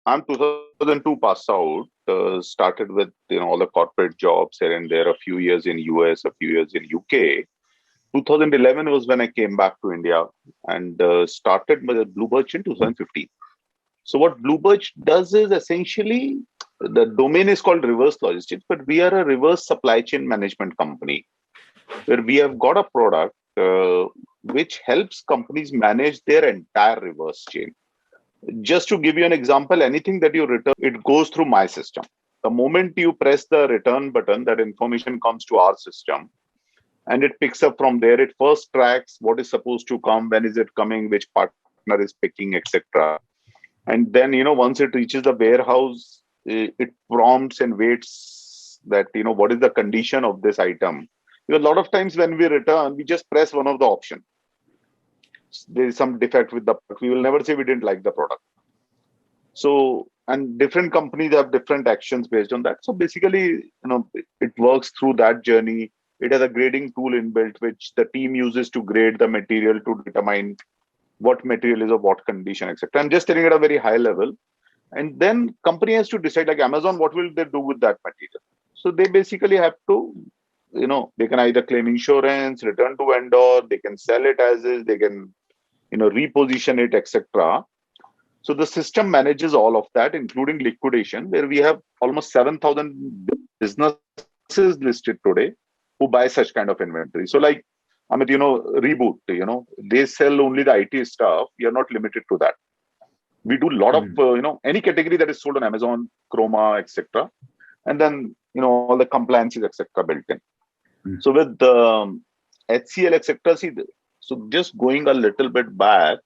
I'm 2002 passed out. Started with all the corporate jobs here and there. A few years in US, a few years in UK. 2011 was when I came back to India and started with Blubirch in 2015. So what Blubirch does is essentially the domain is called reverse logistics, but we are a reverse supply chain management company where we have got a product which helps companies manage their entire reverse chain. Just to give you an example, anything that you return, it goes through my system. The moment you press the return button, that information comes to our system and it picks up from there. It first tracks what is supposed to come, when is it coming, which partner is picking, etc. And then, once it reaches the warehouse, it prompts and waits that, what is the condition of this item. Because a lot of times when we return, we just press one of the options. There is some defect with the product. We will never say we didn't like the product. So, and different companies have different actions based on that. So basically, it works through that journey. It has a grading tool inbuilt, which the team uses to grade the material to determine what material is of what condition, etc. I'm just telling it at a very high level. And then company has to decide, like Amazon, what will they do with that material? So they basically have to, they can either claim insurance, return to vendor, they can sell it as is, they can, reposition it, etc. So the system manages all of that, including liquidation, where we have almost 7,000 businesses listed today who buy such kind of inventory. So like, Amit, Reboot, they sell only the IT stuff. We are not limited to that. We do a lot of, any category that is sold on Amazon, Chroma, etc. And then, all the compliances, etc. built in. So with the HCL, etc. So just going a little bit back,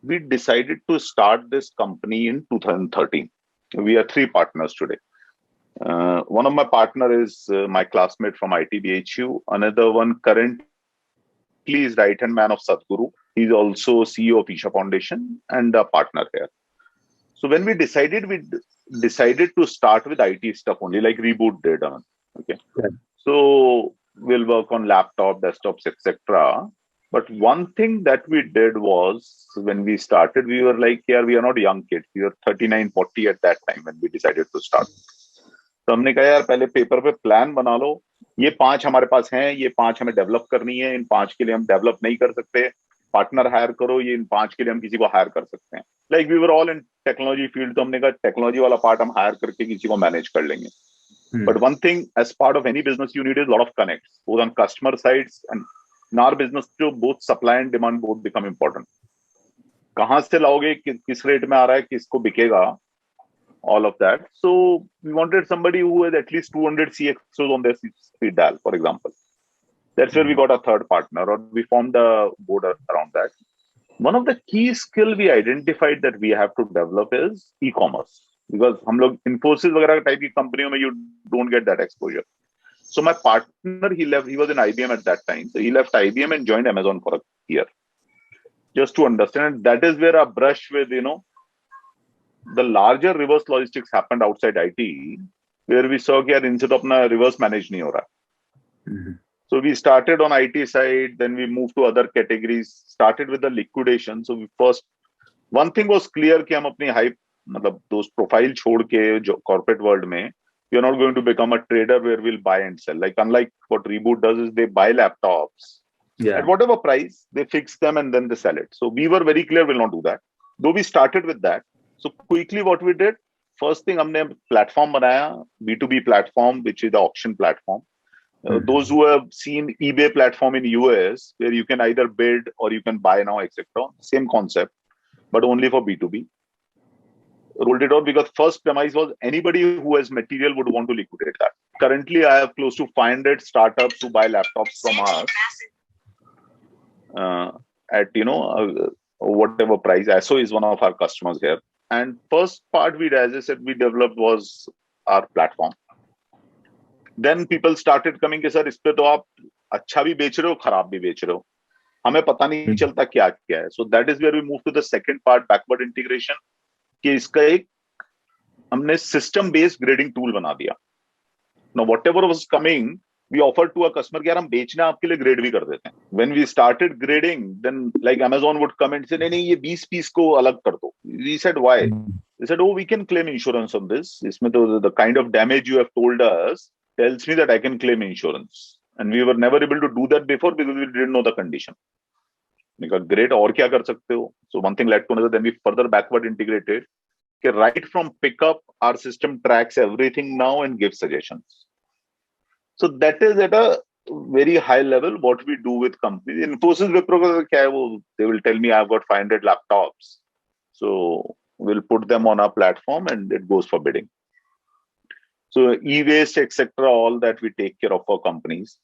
we decided to start this company in 2013. We are 3 partners today. One of my partner is my classmate from ITBHU. Another one currently is right-hand man of Sadhguru. He's also CEO of Isha Foundation and a partner here. So when we decided to start with IT stuff only, like Reboot did. Okay. Yeah. So we'll work on laptop, desktops, etc. But one thing that we did was, when we started, we were like, yeah, we are not young kids. We were 39, 40 at that time when we decided to start. तो हमने कहा यार पहले paper पे plan बना लो, ये 5 हमारे पास हैं, ये 5 हमें डेवलप करनी है, इन 5 के लिए हम डेवलप नहीं कर सकते, पार्टनर हायर करो, ये इन 5 के लिए हम किसी को हायर कर सकते हैं. Like we were all in technology field, तो हमने कहा टेक्नोलॉजी वाला पार्ट हम हायर करके किसी को मैनेज कर लेंगे. But one thing, as part of any business, you need a lot of connects, both on customer sides and in our business, both supply and demand both become important. कहाँ से लाओगे, किस rate में आ रहा है, किसको बिकेगा, all of that. So we wanted somebody who has at least 200 CXOs on their speed dial, for example. That's where we got a third partner, or we formed a board around that. One of the key skill we identified that we have to develop is e-commerce, because हम लोग Infosys वगैरह type की कंपनियों में you don't get that exposure. So my partner, he was in IBM at that time. So he left IBM and joined Amazon for a year, just to understand. That is where a brush with, the larger reverse logistics happened outside IT, where we saw that instead of reverse manage nahi ho raha. So we started on IT side, then we moved to other categories, started with the liquidation. So we first, one thing was clear कि हम अपनी hype, मतलब those profile छोड़ के जो corporate world में, we are not going to become a trader where we'll buy and sell. Like unlike what Reboot does is they buy laptops at whatever price, they fix them and then they sell it. So we were very clear we'll not do that. Though we started with that. So quickly what we did, first thing हमने platform बनाया, B2B platform, which is the auction platform. Those who have seen eBay platform in US, where you can either bid or you can buy now, etc. Same concept, but only for B2B. Rolled it out because first premise was anybody who has material would want to liquidate that. Currently, I have close to 500 startups who buy laptops from us at whatever price. ASO is one of our customers here. And first part as I said, we developed was our platform. Then people started coming कि sir इस पे तो आप अच्छा भी बेच रहे हो, खराब भी बेच रहे हो, हमें पता नहीं चलता क्या क्या है. So that is where we moved to the second part, backward integration, कि इसका एक हमने system based grading tool बना दिया. Now whatever was coming, we offered to a customer कि यार हम बेचना आपके लिए grade भी कर देते हैं. When we started grading, then like Amazon would come and say नहीं नहीं ये 20 पीस को अलग कर दो. We said why? They said, oh, we can claim insurance on this. The kind of damage you have told us tells me that I can claim insurance. And we were never able to do that before because we didn't know the condition. Great, और क्या कर सकते हो? So one thing led to another, then we further backward integrated. Okay, right from pickup, our system tracks everything now and gives suggestions. So that is at a very high level what we do with companies. Infosys Wipro, they will tell me I've got 500 laptops. So we'll put them on our platform and it goes for bidding. So e-waste, etc., all that we take care of for companies.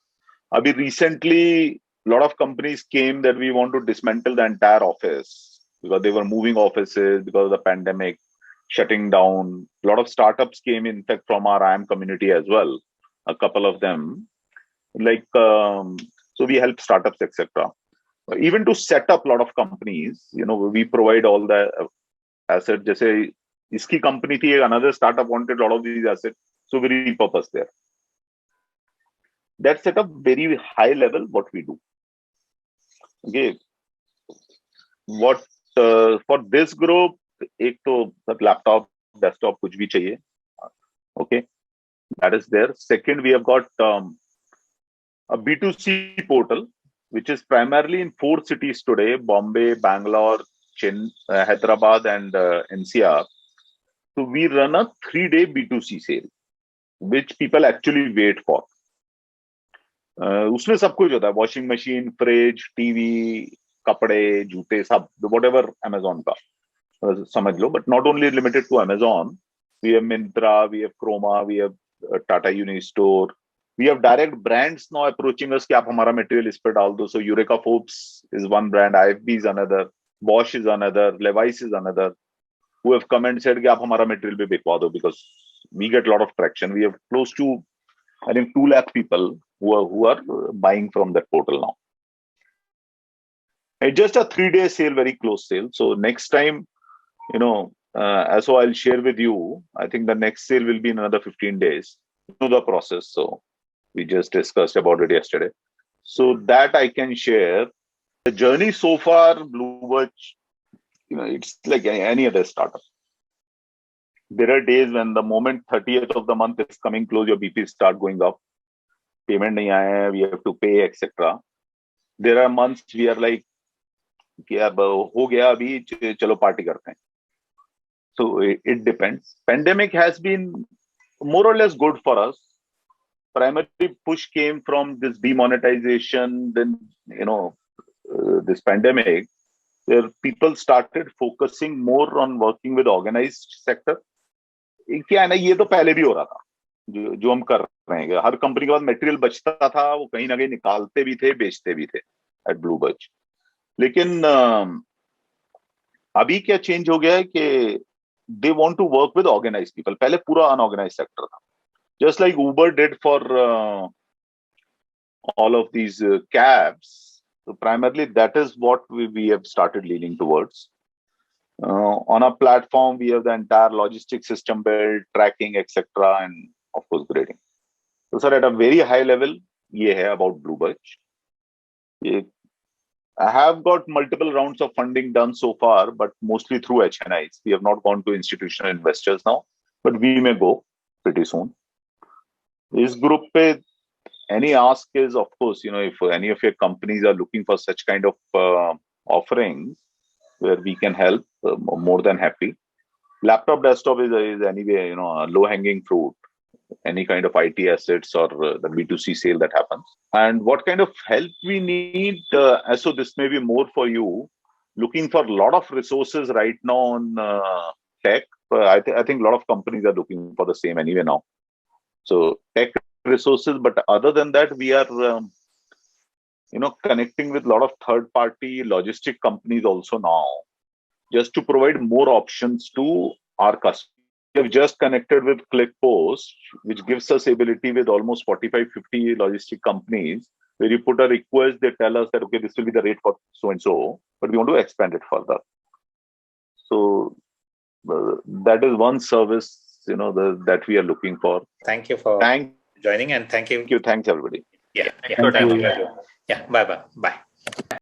Recently, a lot of companies came that we want to dismantle the entire office because they were moving offices because of the pandemic, shutting down. A lot of startups came, in fact, from our IAM community as well. A couple of them. So we help startups, etc. Even to set up a lot of companies, we provide all the assets. Jैसे इसकी company थी, another startup wanted a lot of these assets. So we repurpose there. That's at a very high level what we do. Okay. What for this group, एक तो laptop, desktop, कुछ भी चाहिए. Okay. That is there. Second, we have got a B2C portal, which is primarily in 4 cities today: Bombay, Bangalore, Hyderabad, and NCR. So we run a 3-day B2C sale, which people actually wait for. उसमें सब कुछ होता है: washing machine, fridge, TV, कपड़े, जूते, सब, whatever Amazon का समझ लो. But not only limited to Amazon, we have Myntra, we have Chroma, we have Tata Unistore. We have direct brands now approaching us कि आप हमारा material इस पे डाल दो. So Eureka Forbes is one brand, IFB is another, Bosch is another, Levi's is another, who have come and said कि आप हमारा material भी बिकवा दो, because we get a lot of traction. We have close to, I think, 2 lakh people who are buying from that portal now. It's just a 3-day sale, very close sale. So next time, as I'll share with you, I think the next sale will be in another 15 days. To the process. So we just discussed about it yesterday. So that I can share. The journey so far, Blubirch, it's like any other startup. There are days when the moment 30th of the month is coming close, your BP start going up. Payment nahi aaya, we have to pay, etc. There are months we are like, ho gaya abhi, chalo party karte hain. So it depends. Pandemic has been more or less good for us. Primary push came from this demonetization, then this pandemic, where people started focusing more on working with organized sector. क्या है ना, ये तो पहले भी हो रहा था जो हम कर रहे हैं. हर कंपनी के पास मटेरियल बचता था, वो कहीं ना कहीं निकालते भी थे, बेचते भी थे एट ब्लूबर्च. लेकिन अभी क्या चेंज हो गया है कि they want to work with organized people. पहले पूरा unorganized sector था. Just like Uber did for all of these cabs. So primarily that is what we have started leaning towards. On our platform, we have the entire logistics system built, tracking, etc., and of course grading. So sir, at a very high level, ये है about Blubirch. I have got multiple rounds of funding done so far, but mostly through HNIs. We have not gone to institutional investors now, but we may go pretty soon. This group, any ask is, of course, if any of your companies are looking for such kind of offerings where we can help, more than happy. Laptop, desktop is anyway, a low-hanging fruit. Any kind of IT assets or the B2C sale that happens. And what kind of help we need, so this may be more for you, looking for a lot of resources right now on tech. I think a lot of companies are looking for the same anyway now. So tech resources, but other than that, we are, connecting with a lot of third-party logistic companies also now, just to provide more options to our customers. We have just connected with ClickPost, which gives us ability with almost 45-50 logistic companies, where you put a request, they tell us that, okay, this will be the rate for so-and-so, but we want to expand it further. So that is one service, that we are looking for. Thank you for joining, and thank you. Thank you. Thanks, everybody. Yeah. Thank you. Yeah. Bye.